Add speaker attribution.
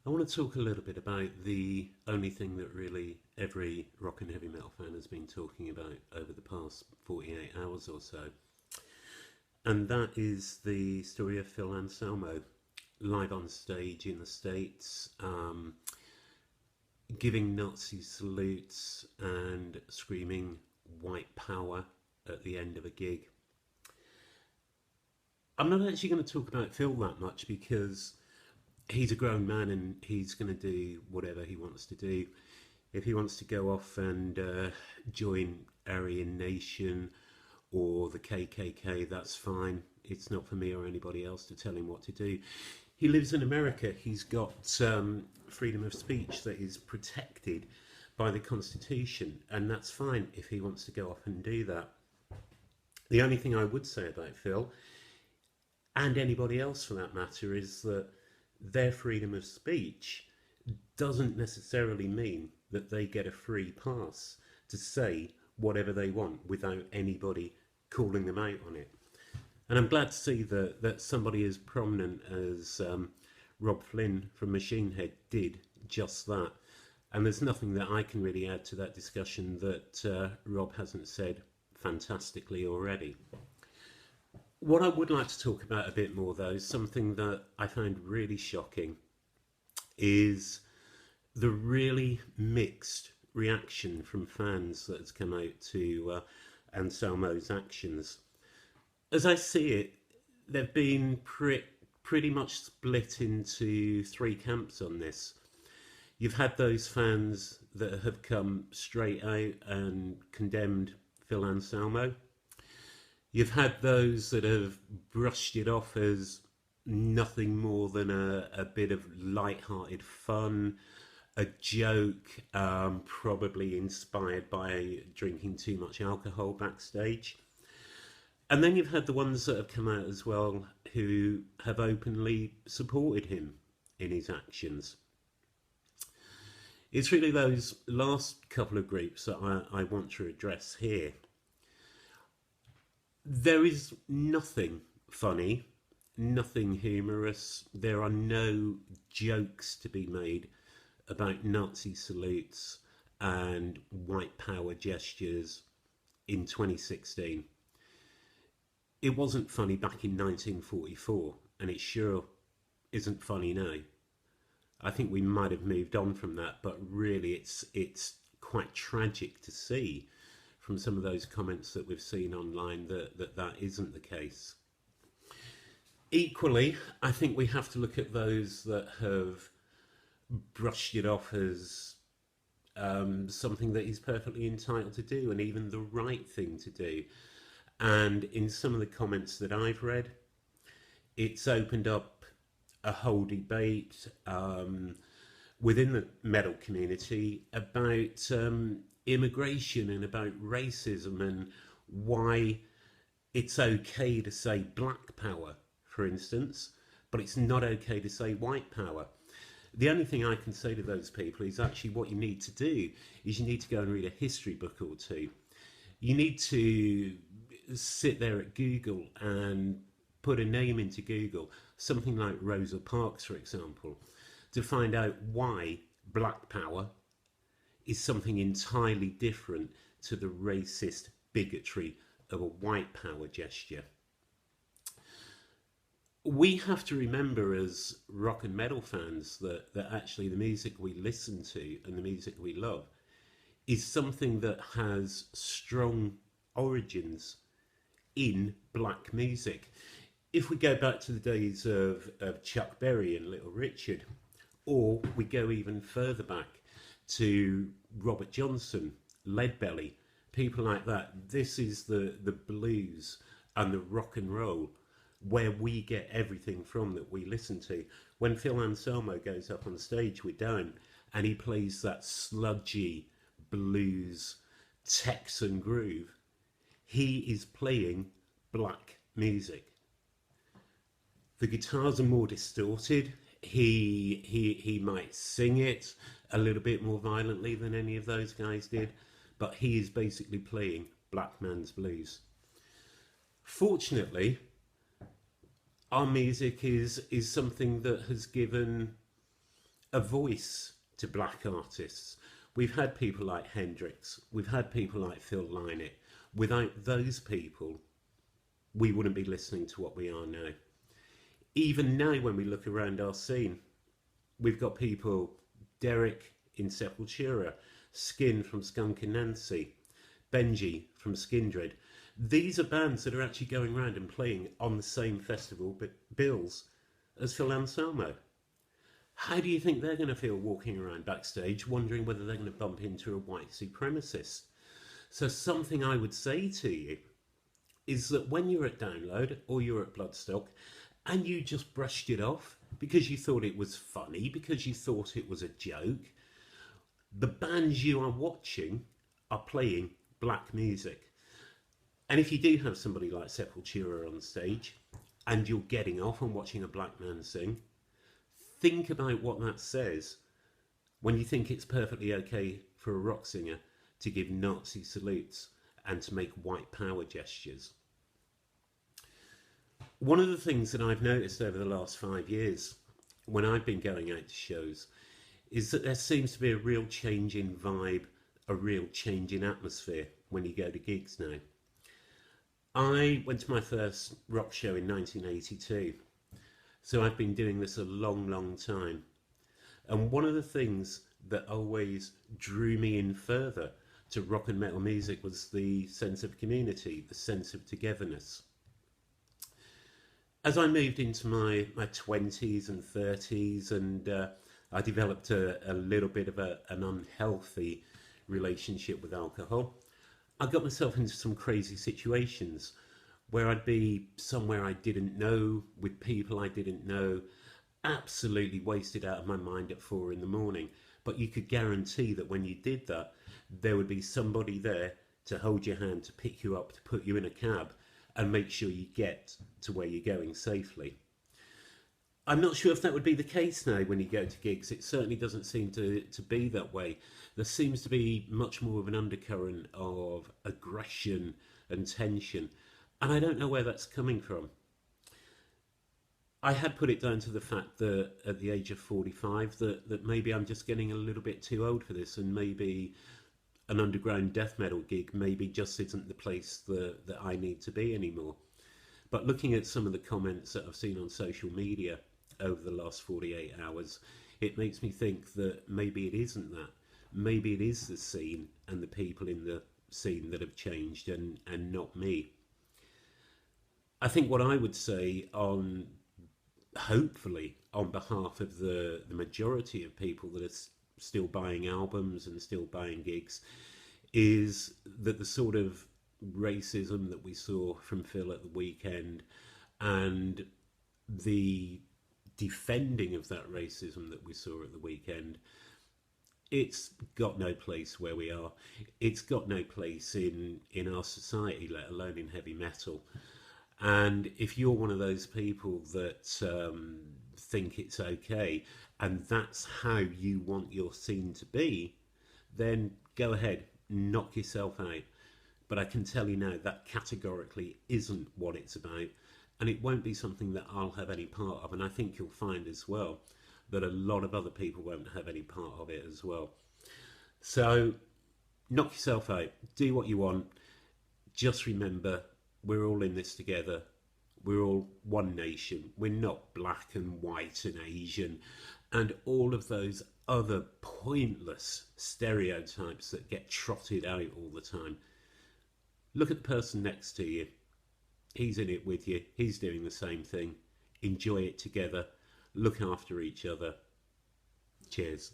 Speaker 1: I want to talk a little bit about the only thing that really every rock and heavy metal fan has been talking about over the past 48 hours or so. And that is the story of Phil Anselmo, live on stage in the States, giving Nazi salutes and screaming white power at the end of a gig. I'm not actually going to talk about Phil that much because he's a grown man and he's going to do whatever he wants to do. If he wants to go off and join Aryan Nation or the KKK, that's fine. It's not for me or anybody else to tell him what to do. He lives in America. He's got freedom of speech that is protected by the Constitution, and that's fine if he wants to go off and do that. The only thing I would say about Phil, and anybody else for that matter, is that their freedom of speech doesn't necessarily mean that they get a free pass to say whatever they want without anybody calling them out on it. And I'm glad to see that somebody as prominent as Rob Flynn from Machine Head did just that. And there's nothing that I can really add to that discussion that Rob hasn't said fantastically already. What I would like to talk about a bit more, though, something that I found really shocking, is the really mixed reaction from fans that has come out to Anselmo's actions. As I see it, they've been pretty much split into three camps on this. You've had those fans that have come straight out and condemned Phil Anselmo. You've had those that have brushed it off as nothing more than a bit of light-hearted fun, a joke, probably inspired by drinking too much alcohol backstage. And then you've had the ones that have come out as well who have openly supported him in his actions. It's really those last couple of groups that I want to address here. There is nothing funny, nothing humorous. There are no jokes to be made about Nazi salutes and white power gestures in 2016. It wasn't funny back in 1944, and it sure isn't funny now. I think we might have moved on from that, but really it's quite tragic to see from some of those comments that we've seen online that isn't the case. Equally, I think we have to look at those that have brushed it off as something that he's perfectly entitled to do and even the right thing to do. And in some of the comments that I've read, it's opened up a whole debate within the metal community about immigration and about racism and why it's okay to say black power, for instance, but it's not okay to say white power. The only thing I can say to those people is actually what you need to do is you need to go and read a history book or two. You need to sit there at Google and put a name into Google, something like Rosa Parks, for example, to find out why black power is something entirely different to the racist bigotry of a white power gesture. We have to remember as rock and metal fans that actually the music we listen to and the music we love is something that has strong origins in black music. If we go back to the days of Chuck Berry and Little Richard, or we go even further back to Robert Johnson, Leadbelly, people like that, this is the blues and the rock and roll where we get everything from that we listen to. When Phil Anselmo goes up on stage with Darren and he plays that sludgy blues Texan groove, he is playing black music. The guitars are more distorted. He might sing it a little bit more violently than any of those guys did, but he is basically playing black man's blues. Fortunately, our music is something that has given a voice to black artists. We've had people like Hendrix, we've had people like Phil Lynott. Without those people, we wouldn't be listening to what we are now. Even now, when we look around our scene, we've got people, Derek in Sepultura, Skin from Skunk and Nancy, Benji from Skindred. These are bands that are actually going around and playing on the same festival bills as Phil Anselmo. How do you think they're going to feel walking around backstage wondering whether they're going to bump into a white supremacist? So something I would say to you is that when you're at Download or you're at Bloodstock and you just brushed it off because you thought it was funny, because you thought it was a joke, the bands you are watching are playing black music. And if you do have somebody like Sepultura on stage and you're getting off on watching a black man sing, think about what that says when you think it's perfectly okay for a rock singer to give Nazi salutes and to make white power gestures. One of the things that I've noticed over the last 5 years when I've been going out to shows is that there seems to be a real change in vibe, a real change in atmosphere when you go to gigs now. I went to my first rock show in 1982, so I've been doing this a long, long time. And one of the things that always drew me in further to rock and metal music was the sense of community, the sense of togetherness. As I moved into my 20s and 30s and I developed a little bit of an unhealthy relationship with alcohol, I got myself into some crazy situations where I'd be somewhere I didn't know, with people I didn't know, absolutely wasted out of my mind at 4 in the morning. But you could guarantee that when you did that, there would be somebody there to hold your hand, to pick you up, to put you in a cab and make sure you get to where you're going safely. I'm not sure if that would be the case now when you go to gigs. It certainly doesn't seem to be that way. There seems to be much more of an undercurrent of aggression and tension, and I don't know where that's coming from. I had put it down to the fact that at the age of 45 that maybe I'm just getting a little bit too old for this, and maybe an underground death metal gig maybe just isn't the place that I need to be anymore. But looking at some of the comments that I've seen on social media over the last 48 hours, it makes me think that maybe it isn't that. Maybe it is the scene and the people in the scene that have changed and not me. I think what I would say on, hopefully, on behalf of the majority of people that are still buying albums and still buying gigs, is that the sort of racism that we saw from Phil at the weekend and the defending of that racism that we saw at the weekend, it's got no place where we are. It's got no place in our society, let alone in heavy metal. And if you're one of those people that think it's okay and that's how you want your scene to be, then go ahead, knock yourself out. But I can tell you now that categorically isn't what it's about, and it won't be something that I'll have any part of. And I think you'll find as well that a lot of other people won't have any part of it as well. So knock yourself out, do what you want. Just remember, we're all in this together. We're all one nation. We're not black and white and Asian and all of those other pointless stereotypes that get trotted out all the time. Look at the person next to you. He's in it with you. He's doing the same thing. Enjoy it together. Look after each other. Cheers.